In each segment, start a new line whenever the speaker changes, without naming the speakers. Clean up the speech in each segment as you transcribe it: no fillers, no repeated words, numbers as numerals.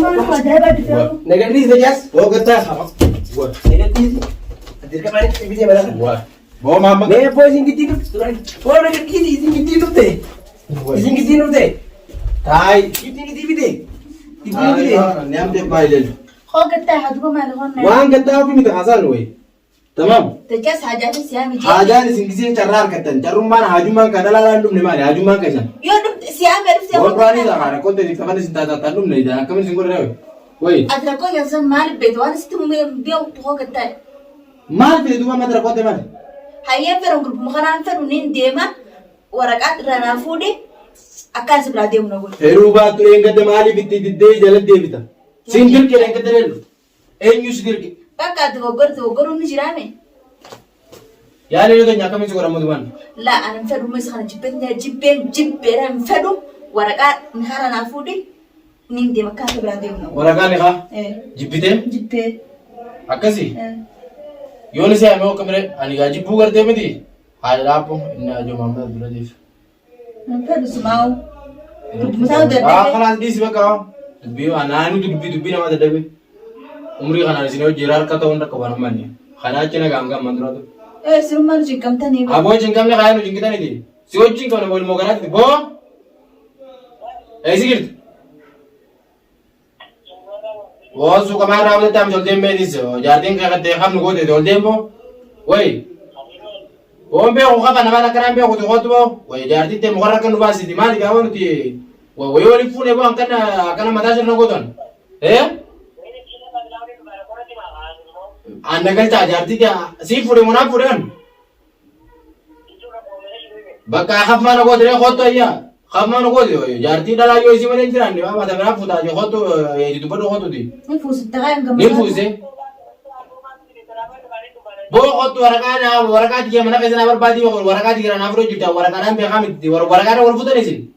نقدر نجلس وقت تاخذ نقدر أديك كمان تبيني بلا
بو محمد
ليه فوزين كتير فوز كتير إذن كتير نبتة إذن كتير نبتة
تاي
كتير كتير بده
نعم ده بايلل
خاطر تاخذ ما لهون
وان قد تاخذ من حسن وي تمام
تجلس حاجات سيامي
حاجة سنجزين شرار كتن شرم ما هاجمان كذا لا لا ندم نماني هاجمان كذا
يوم سيامي
والباني ده أنا كنت دي كمان سنتا تندم نيدا أنا كمان سنقول رأي وي
أتركوا يوم مال البيت وأنا ستمو بيو تخوك التاي
ما في دوما ما ترى كنت ما
هيا فرن قرب مخنان فرنين ديما ورقات رانا فودي أكان سبلا ديم نقول
هروبا ترين قد مالي بتدي دي جلد دي بتا سنجل كده قد نلو أين يسدير كي
بقى توقر ونجرامي
يعني لو تنيا كم يسوق رمضان
لا أنا مفدو مسخن جبين أنا مفدو ورقات نهارنا فودي نين ديما كان سبلا ديم نقول
ورقاني خا
إيه
جبتين
جبين
أكسي
إيه
يونس يا مو كمرة أنا قاعد جيبو كرده مدي هاي لابو إن أجو مامبر بلاديف
مفدو سماو مساو ده
خلاص دي سبكة تبيو أنا تبي نما تدبي عمري خنا نسينه جيرار كاتو عندك كبار ماني خنا أجينا كام مندرادو
إيه سلمان جيكم تاني
أبو جينكم له خيال جينك تاني دي سوى جينكم أنا بقول مقارنة دي بو إيش كيرت واسو كمان رابطة تام جلدين بيديسو جاردين كأنك تخاف نقول جلدين بو وين وهم بيو خاف أنا ما نكرم بيو خدوا خدوا وين جاردين تام مقارنة كانوا باسي دي مالي كأنه تي ويولي فونه بو أنكنا مداشر نقولون إيه أنا قلت جاردين كا سي فوري منا فوريان بكا خاف ما نقول ده خدوا يا خاف ما نقول جاردين ده لا يوسي ما نجران ده ما تبغى فوتا جو خدوا يجي تبغى خدوا دي
نفوس التغير كم
نفوسه بو خدوا ورقات كي منا كذا نبر بادي ورقات كي أنا أفرج جدا ورقات أنا بيخام دي ورقات ورفوتا نسين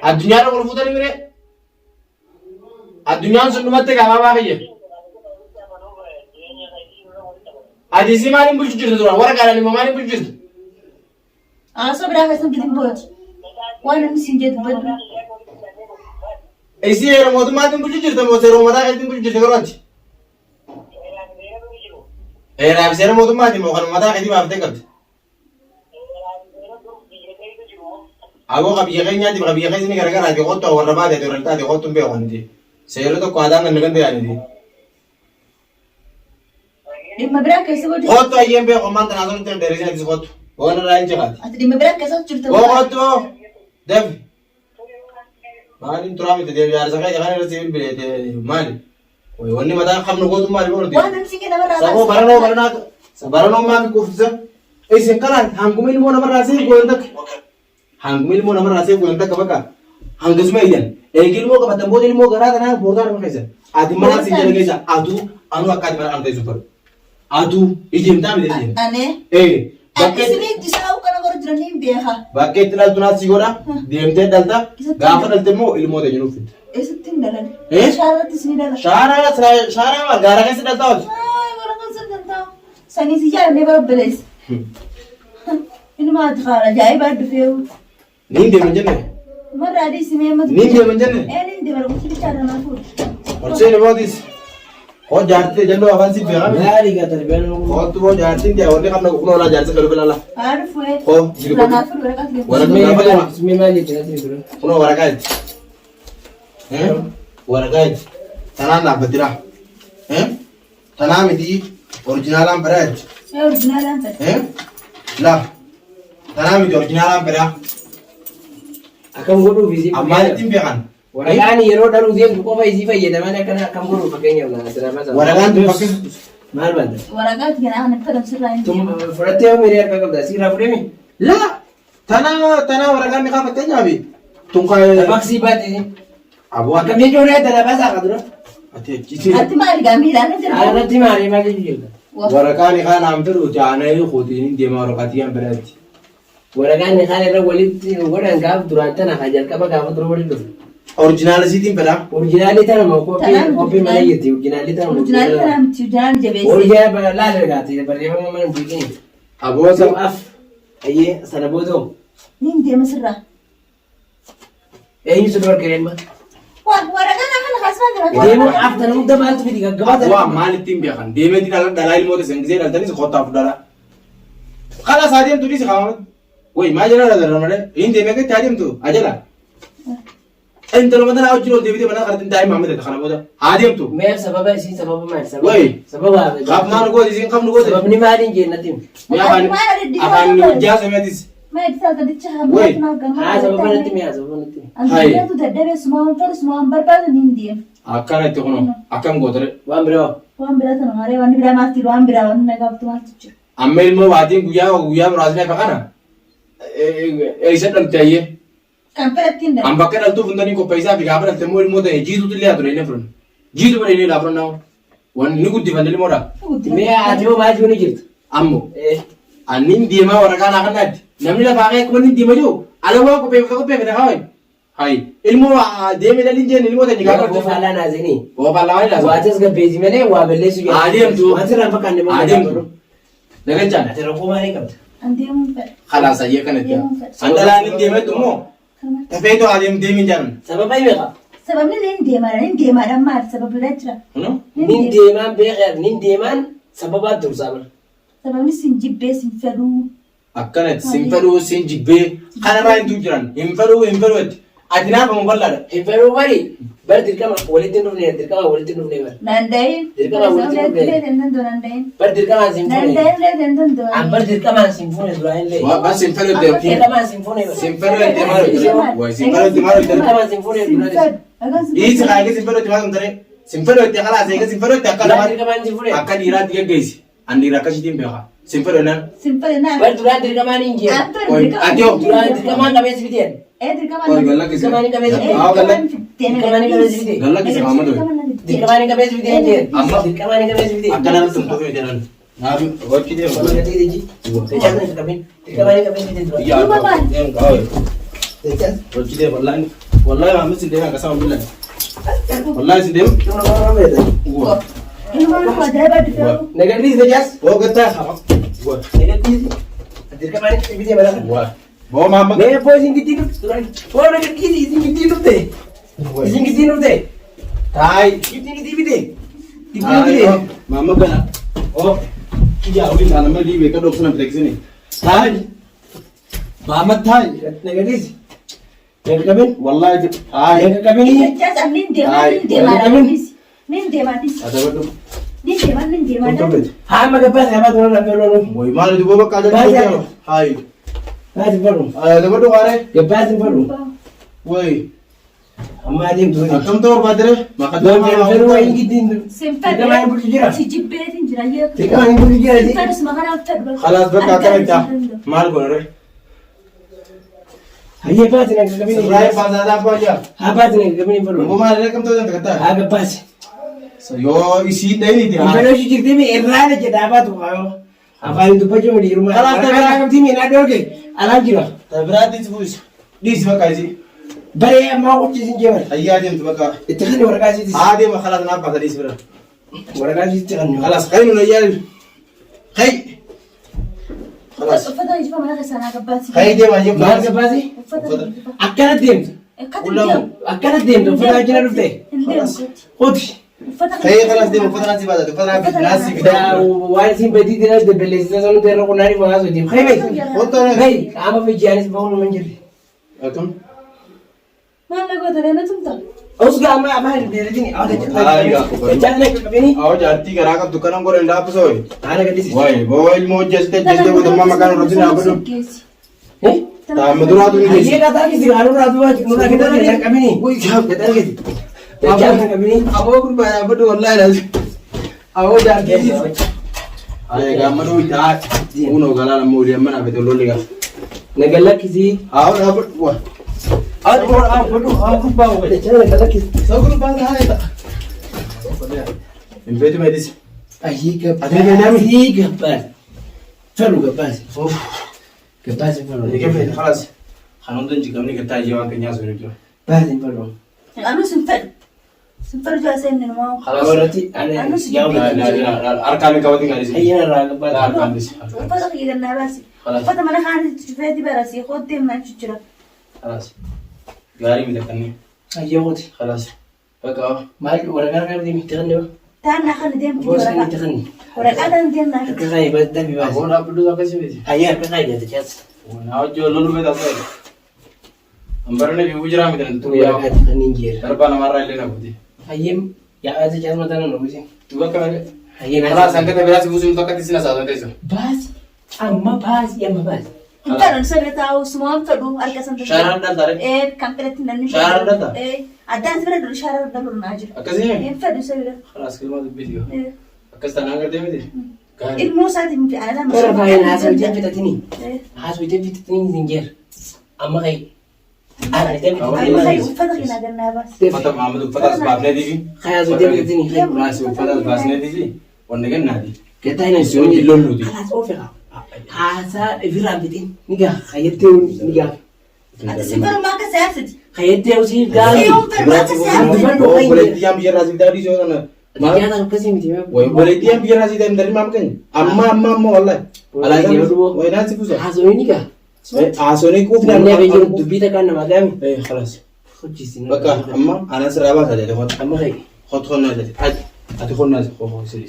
الدنيا ورفوتا نمرة الدنيا سنومت كذا ما بيجي أديسي ما نبغى جدا ترى ورقات أنا ما نبغى جدا
أصبر أخي سنجد بوت وأنا مسنجد بدر
إيشي رمضة ما نبغى جدا موسى رمضة كذا نبغى جدا كرانتي رابسي رمضة ما نبغى رمضة كذا ما أفتكرت أبو قبيلة كذي نادي قبيلة كذي نيجي رجع نادي خطة ورا بعد يدور التادي خطة بيوان دي سيرو تو قادم نلقن دي يعني دي
لما براك يسوي
خطة أيام بيوان ما تنازل تن دريسنا كذي خطة وانا رايح جهات
أتدي لما براك يسوي شرطة
خطة دف مالي ترامي تدي بيار سكاي جهان رسيل بيت مالي واني مدان خم نقول مالي بقول
وأنا مسكين أمر
سبوا برانو ما بيكوفزا إيش كلام هنقومين مو نمر راسي قولندك هنقومين مو نمر راسي قولندك كبكا هنقز ما يدين إيجيل مو كبتم بودي مو كرا كنا بوردار ما كذا أدي ما سيجي لكذا أدو أنا أكاد مرا أنت سوبر أدو يجيم تام يجيم
أنا
إيه
أكسري تساو كنا قرطرني بيها
باكيت تلال تناس سيجورا ديم تي دالتا غافر دالتا مو إلمو ده جنوب فيت
إيه ستين دلنا
إيه
شارع تسني دلنا
شارع ما غارا كيس دالتا
ولا كنسر دلنا سني سيجار نبى بليس إنه ما تخارج جاي بعد فيه
نين دي من جنة
مرة دي سمية ما
نين دي من جنة
إيه نين دي مرة كل شيء أنا أقول
ورسين بوديس هو جارتي جنو أفانسي بيها
مالي كتر بينهم
هو تو جارتي دي أولي كم نقول ولا جارتي كلو بلا لا
عارف وين
هو
لا نافر ولا كاتب
ولا
اسمي مالي كتر
كنا ورقات ورقات تنام لا بدرا تنام دي أوريجينال أم براد
إيه أورجينال أنت
لا تنام دي أوريجينال أم برا
أكم غرو فيزي
أما نتيم بيان
ورقاني يرو دارو زين بكو فايزي فايدة ما نكنا كم غرو فكيني ولا سلامة
ورقات تفكر
مال بند
ورقات كنا أنا نتكلم سرعين
ثم فرتيه ميري أركب ده سيرا فريمي
لا تنا ورقات نخاف تنجابي تونكا
بكسي باتي
أبوه
أكم يجوري ده لا بس أقدره
أنت ما أرجع ميلا أنا جرب
أنا تيماري ما جيجي
ورقاني خان عم ترو جانا يخوتين دي ما ورقاتي أم براد
ورقاني خالي رو ولد ورقان قاب درانتنا خجل كبا قاب درو ولد
أوريجينال سيتين بلا
أوريجينالي ترى ما كوبي ما يجي أوريجينالي ترى
أورجينال كنا متجان جبهة
أوريجينال لا لقاتي بريمة ما من بيجين
أبوه
سو أف أيه سنبودو
نين دي مسرة
Eenyu si dura kireemma?
Waraqaa nama kasbaa jira.
Deemuu afta namuu dabaaltu miti gaggabaa
Waa maalittiin beekan deemeeti dhalaa ilmoota isin gisee dhaltanis qottaaf dhala. Kala isaa deemtu dhiisi qabamat. Woy maa jala dhala malee hin deemee gatti haa deemtu ajala. Intalo mana hojii ol deebitee mana qartiin taa'ee maamillee kana booda haa deemtu.
Meef sababa isiin sababa maali?
Woy
Sababa
qaab maan gooti isin qabnu gooti.
sababni maaliin jeennatti?
Mee afaan hojjaa sameetis.
Maal isa gadicha
Wey.
Haa sababa natti mi'a sababa natti.
Antu dadhabee sumaan fedhu sumaan barbaadu ni deema.
Akkana itti kunuun akkam gootare.
Waan biraa
Waan biraa sana malee waan biraa maatti waan biraa waan nagaaftu maatti jira.
Amma ilmoo waatiin guyyaa muraasni akka kana eessa dhaltee ayyee.
Kan fedhattiin dha.
An bakka dhaltuuf hundanii qopheessaa fi gaafa dhalte immoo ilmoo ta'e jiitutu illee haa ture inni furan. Jiitu bara inni laafuran naamu. Wanni ni guddifanne ilmoodha.
mee ati hoo maal jiru jirtu?
Ammoo annin deemaa waraqaa naa kannaatti namni lafaa kee kuma inni deema jiru ala waa qopheeffate haa hayi ilmoo deeme dhalin jeen ilmoo ta'e gaafa
Gaafa faallaa naasanii.
Boofaa waan ilaasa.
Waatis gabbeessi malee waa balleessu jedhu.
Adeemtu.
Wanti irraan fakkaanne maal
Adeemtu. Daganjaan
Ati rakkoo maalii qabda?
An deemuun fedha.
khalaas ayyee kanatti an dhalaan hin deemettu immoo tafeetoo deemin jaanan.
Sababa beeka.
Sababni ni deemaadhaan maal sababni jira.
Nin deemaan beekaa nin deemaan sababaa dursaa bara.
Sababni sin jibbee sin fedhuu.
Akkanatti sin fedhuu sin jibbee kanarraa hintuu jiran hin fedhuu itti ati naafamu bal'aadha.
Hin fedhuu bari bari dirqama walitti hin dhufne bari.
Nandayin.
Dirqama walitti hin dhufne.
Nandayin.
Bari dirqamaan sin fuune.
Nandayin dandoo.
An bari dirqamaan sin fuune duraan illee.
Waan sin fedhuu itti
Dirqamaan sin fuune bari.
sin fedhuu itti maal hojjetan wayi sin fedhuu itti maal hojjetan
Dirqamaan sin fuune duraan.
dhiisi kaayee sin fedhuu itti maal hojjetan sin fedhuu itti khalaas eega sin fedhuu itti akka
Duraan
lamaan
dirqamaan sin fuune.
akka dhiiraatti geggeessi an dhiira akkasitiin beeka sin fedhuu naan
Simple na.
Bari duraan dirqamaan hin jee.
ati hoo
Duraan dirqamaan qabeessi biteen.
Oi gallakisa haa gallakisa maamadu
Dirqamaan qabeessi biteen jee.
Amma.
Dirqamaan qabeessi biteen.
akkana irratti hin tufee jedhan naafi gochi deema
Walitti hidhiji. Dirqamaan hin qabin. Dirqamaan qabeessi biteen duraan.
gochi deema wallahi maamis hin deema akkasama billan wallahi sin deema
Nagadriis dajaas.
oo gattaa qaba
Nagadriis. Dirqamaan bitee bara.
boo maamma
Mee poosiin giddii dhufte duraan. Foo nagadriis isin giddii dhufte. Isin giddii dhufte.
taay
Giddii bitee. Giddii bitee.
maamma gana oo kiyyaa waliin kana malee beeka dhoksana biteeksini taay maamma taay
Nagadriis. Nagadabin.
wallahi taay
Nagadabin.
adabadhu
Hamma gabbaa sabaa turan lafa loolu.
woy maal duboo bakka ajajaa haay
Baati faru.
adabadhu waare
Gabbaa sin faru.
woy
Amma adeemtu.
akkam ta'uu barbaadere
Doon jedhu feruu wayin giddiin. Dirqamaan bulchu jira. Dirqamaan bulchu jira.
khalaas bakka akkana itti maal godhare
Hayyee baati na gaggabini.
Ibrahim Fazada Boja.
Haa baati na gaggabini faru.
Ngoma ile kam to janta kata.
Haa gabbaasi.
So yo isi dai ni dia.
Ifaloo shi jirti mi irraa na jedhaa baatu qaayoo. Afaan dubbachuu mi dhiiruma.
Kalaas tabiraa
kamti mi na dhoorge. Alaan jira.
Tabirati tibus. Dis baka isi.
Baree ammaa qophiisin jeeman.
Ayya dem tu baka.
Itti kan waraqaa siiti.
Ade ma khalas na baka dis bira.
Waraqaa siiti kan.
Khalas khainu na yal. Khai. Khalas. Khai de ma ye.
Maal gabbaasi? Akkana deemtu. Akkana deemtu uffata ajjina dhufte. Hoti.
Khai khalas de ma fadana si bada. Fadana bi nasi bi da.
Waan isin badii dinas dabbaleessita sanu teerra qunnaan ifaa haasoo deemu. Khai beeku.
Hoto na.
Khai qaama fijjaanis ba'uun man jirti.
Atum.
Os gaama afaan beelatini. Jaajila qabini.
Aw jarti gara ka dukanan gore nda pusoy.
Haala gadisi.
Wai boy mo jeste wo damma makan rodina abadu. Ta maduratu ni.
Hayyee gataa kisi haala raatu waa nurraa kennan jedhan qabini. Jedhan gadi. Jaajila qabini.
Abo kurba abadu wallahi lazim. Abo jarti. Ay gamadu ita. Uno galala mo di amana beto loliga.
Nagalla kisi.
Aw abadu wa.
Kurba wale. Jala nagalla kisi.
Soguru banga hayta. Impetu medis.
Ayyee gabbaas. Ayyee gabbaas. Falu gabbaas. Gabbaas falu.
Ike fe khalas. Khanon don jigamni kata jewa kanya sore jo.
Baasi falu.
Khalas.
Warati ana yaa'u.
Arkan kawati ngaris.
Ayyee narraa gabbaas.
Arkan dis. Khalas. Khalas. غاري متكني
أيوتي
خلاص بقى
ما ورقة كان دي متغني
تعال خلي ديم
بوس
ورقة
متغني
ورقة ديم ناخذ
كغاي بدأ بباس
أقول أبدو ذاك الشيء
أيها كغاي ده تجاز
ونعود جو لولو بيت أصلا أمبرنا بيوجرا مدن
تو
تويا
ورقة خنينجير
تربنا مرة اللي نبودي
أيام يا أزاي جاز مثلا نوزين
تبغى كمان
أيام
خلاص أنت تبغى تقول توكا تسنا ساعة تيسو
باس أما باس يا ما باس
انت نسوي تاو سمام فدو أركسن
شهر ده تاريخ
إيه كم بلت نني
شهر ده
إيه أدان سبرة دول شهر ده دول ناجر
أكاسي
إيه فدو سوي
خلاص كلمة فيديو
إيه
أكاس تناغر ده مدي
الموسى دي في على ما
ورا فاين هاسوي تبي تتني
إيه
هاسوي تبي تتني زنجير أما غاي أنا تبي
أما هاي
تتني
وفدق هنا قلنا بس
فتح محمد فتح بابنا دي
خلاص تبي تتني
خلاص فتح باسنا دي ونجن نادي
كده هنا
يسوي اللون دي
خلاص أوفيها هذا فيران بدين نيجا خيتون نيجا
سفر ما كسافت
خيتون سيف قال
يوم فرما كسافت
boleh diam biar Razif tadi soalnya
ما كان كذي متى
woi boleh diam biar Razif tadi dari mama kan amma wallah alasan woi nasi kusa
هذا نيجا
asone ku
نحن بيجي دبيتا كان ما دامي
خلاص
خد جسنا
بقى amma ana seraba saja deh
أما غاي
خد خدنا saja ati khonna خو سيري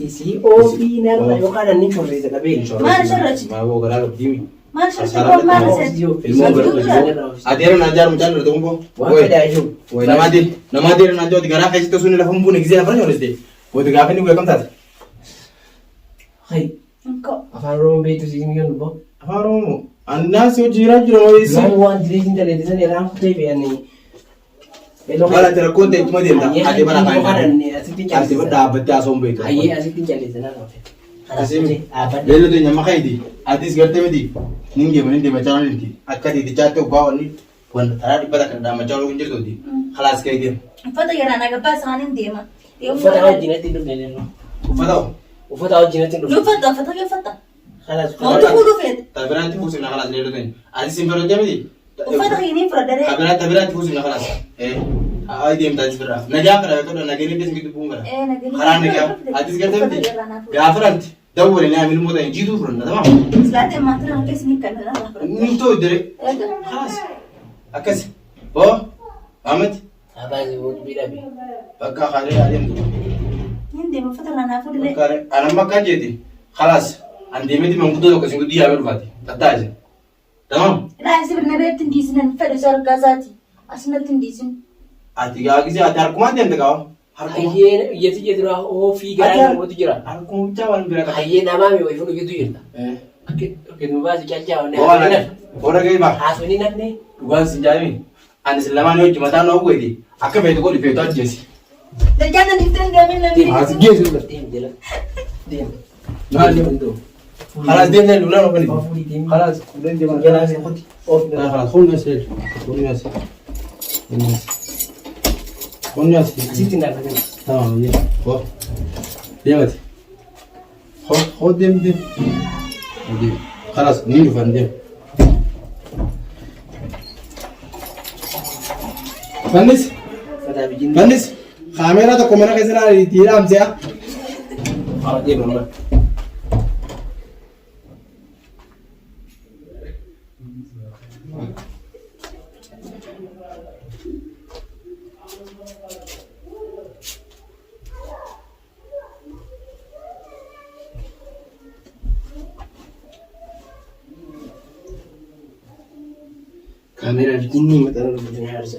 يسي أو في نار يقال نيجي فريزة كبير
ما نشرت
ما هو قرار ديمي
ما نشرت ما نشرت
adira najar mucan udah tunggu
وهذا أجوب
woi nama dir najo di garah kayak itu sunil lah pun gizi apa nih harus deh woi di garah ini gue kamtar
خي
انكو
أفارون بيتو سيميون بو
apa romo anda sih jiran jiran isi
لا هو أنت ليش أنت اللي تسألني رام كتير يعني
Bala tera konte cuma dia tak ada bala kain.
Ada
Ada bala dapat asombe itu.
Aye, asik tinggal di sana.
Asih. Lalu tu nyama kain di. Adis gerte medi. Ninge meni dia macam ni. Akka di catu bawa ni. Pun tara di pada kerja macam orang kunjir tu di. Kelas kayak dia.
فضل يرانا قباس عن ديما
وفتح وجهنا تدور لنا
Ufadau.
وفتح وجهنا تدور
لو فتح فتح كيف فتح
خلاص
ما تقولوا فين
Tapi nanti pusing nak kelas lalu tu. Adis simpel dia medi.
وفتح ينين فرد
Tapi nanti pusing nak kelas. Ay dia minta adis berapa? Naga kerja tu naga ni dia segitu pun berapa?
ايه نقول
Karena naga adis gerte medi. Gafrant. Dawur ni ambil muda yang jitu pun, tamam?
سلاته ما ترى كيس نكمل
Ni tu dire. خلاص. Akas. Oh, Ahmed.
أبغى يقول بيرابي
Baka kali ada tu.
عندي ما فتح لنا فوق ليه
Kare, anak makan jadi. Khalas. Andi meti mengkutu lo kasih dia berfati. Kata aja. Tamam?
لا يصير نبيت تنديسن فرد صار كازاتي أصلا تنديسن
Ati gak sih ati harus mati ente kau. Harus
أيه يتيجي ترى هو في جرا ما تجرا
harus cawan berapa?
أيه نامي ويفون كده يرتا أكيد أكيد مبارك جالجا
Oh, ada. Orang kayak bah.
حاسوني نبني
Tuan sejami. Ane selama ni cuma tahu aku ini. Aku betul kau di betul aja sih.
رجعنا نفتن قبل
ديم
نبي
جيزو ديم ديلا ديم
Nah, dia
بندو
Khalas dia ni luar apa ni?
أفولي ديم
Khalas, udah dia mana?
جلا سي خدي أوف
Nah, khalas, kau nasi, kau nasi, kau nasi.
أسيت نبني
Tamam, ya. Kau, dia mati. Kau dia. Dia. Khalas, ni luar dia. Bandis,
فدا بيجين
bandis. Kamera tu kamera कैसे ला रही थी राम से?
آه ديم ماما كاميرا بيجيني مثلا بدنا نرجع